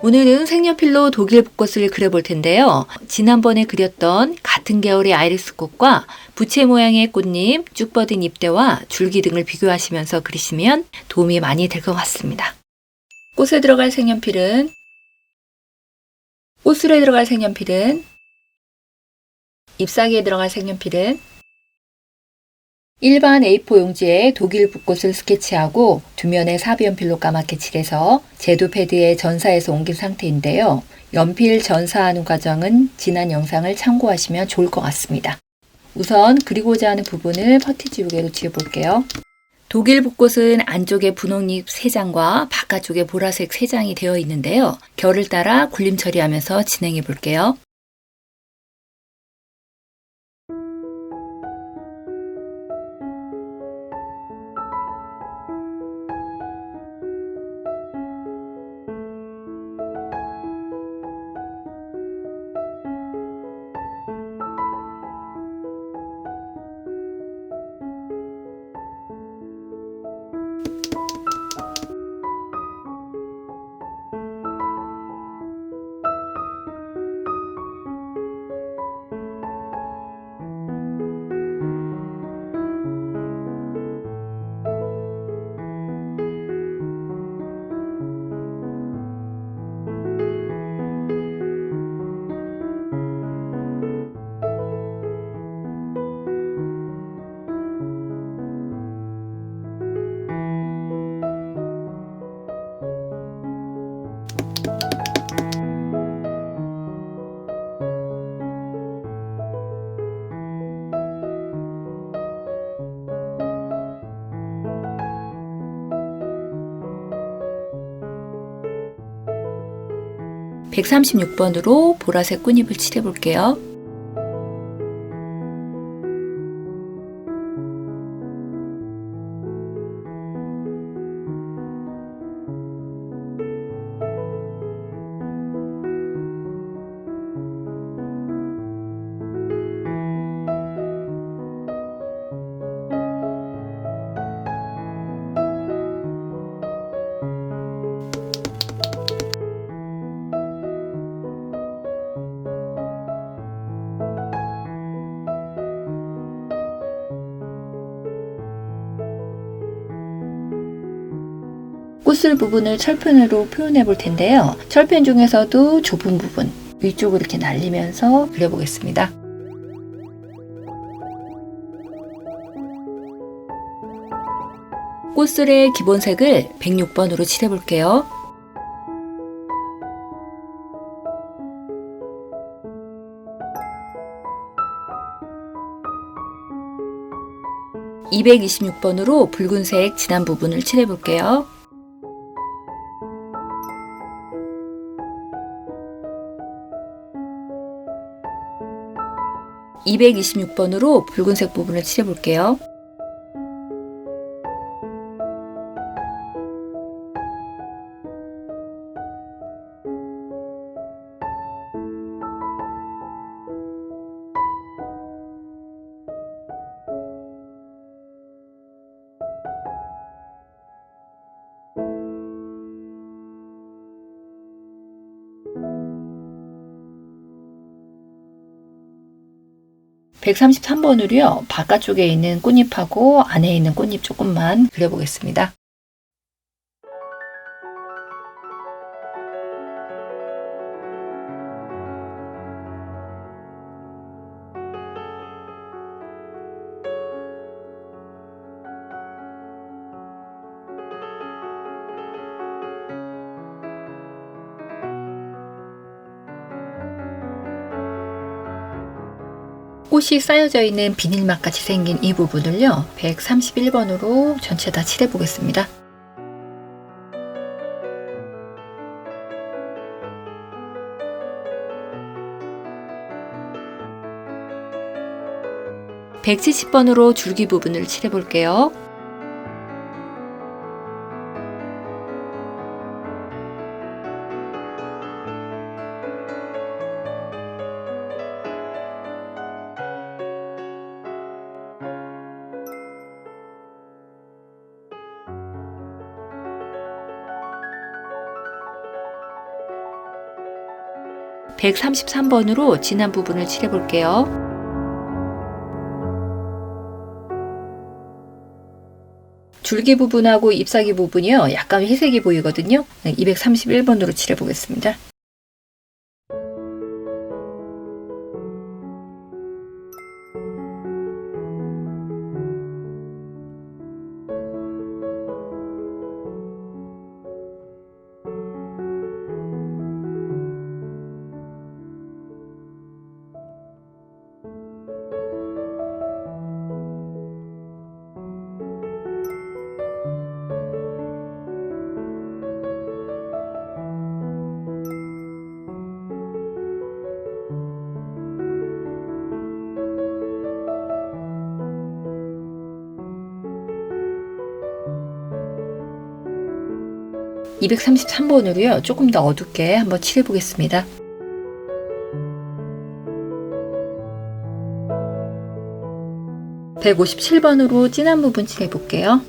오늘은 색연필로 독일 붓꽃을 그려볼 텐데요. 지난번에 그렸던 같은 계열의 아이리스 꽃과 부채 모양의 꽃잎, 쭉 뻗은 잎대와 줄기 등을 비교하시면서 그리시면 도움이 많이 될 것 같습니다. 꽃에 들어갈 색연필은 꽃술에 들어갈 색연필은 잎사귀에 들어갈 색연필은 일반 A4 용지에 독일 붓꽃을 스케치하고 두 면에 사비연필로 까맣게 칠해서 제도 패드에 전사해서 옮긴 상태인데요. 연필 전사하는 과정은 지난 영상을 참고하시면 좋을 것 같습니다. 우선 그리고자 하는 부분을 퍼티지우개로 지워볼게요. 독일 붓꽃은 안쪽에 분홍잎 3장과 바깥쪽에 보라색 3장이 되어 있는데요. 결을 따라 굴림 처리하면서 진행해 볼게요. (136번으로) 보라색 꽃잎을 칠해볼게요. 꽃술 부분을 철펜으로 표현해 볼 텐데요. 철펜 중에서도 좁은 부분 위쪽으로 이렇게 날리면서 그려보겠습니다. 꽃술의 기본색을 106번으로 칠해볼게요. (226번으로) 붉은색 진한 부분을 칠해볼게요. (226번으로) 붉은색 부분을 칠해볼게요. (133번으로요) 바깥쪽에 있는 꽃잎하고 안에 있는 꽃잎 조금만 그려보겠습니다. 꽃이 쌓여져 있는 비닐막같이 생긴 이 부분을요 131번으로 전체 다 칠해 보겠습니다. (170번으로) 줄기 부분을 칠해 볼게요. 133번으로 진한 부분을 칠해 볼게요. 줄기 부분하고 잎사귀 부분이요, 약간 회색이 보이거든요. 231번으로 칠해 보겠습니다. (233번으로요) 조금 더 어둡게 한번 칠해 보겠습니다. (157번으로) 진한 부분 칠해 볼게요.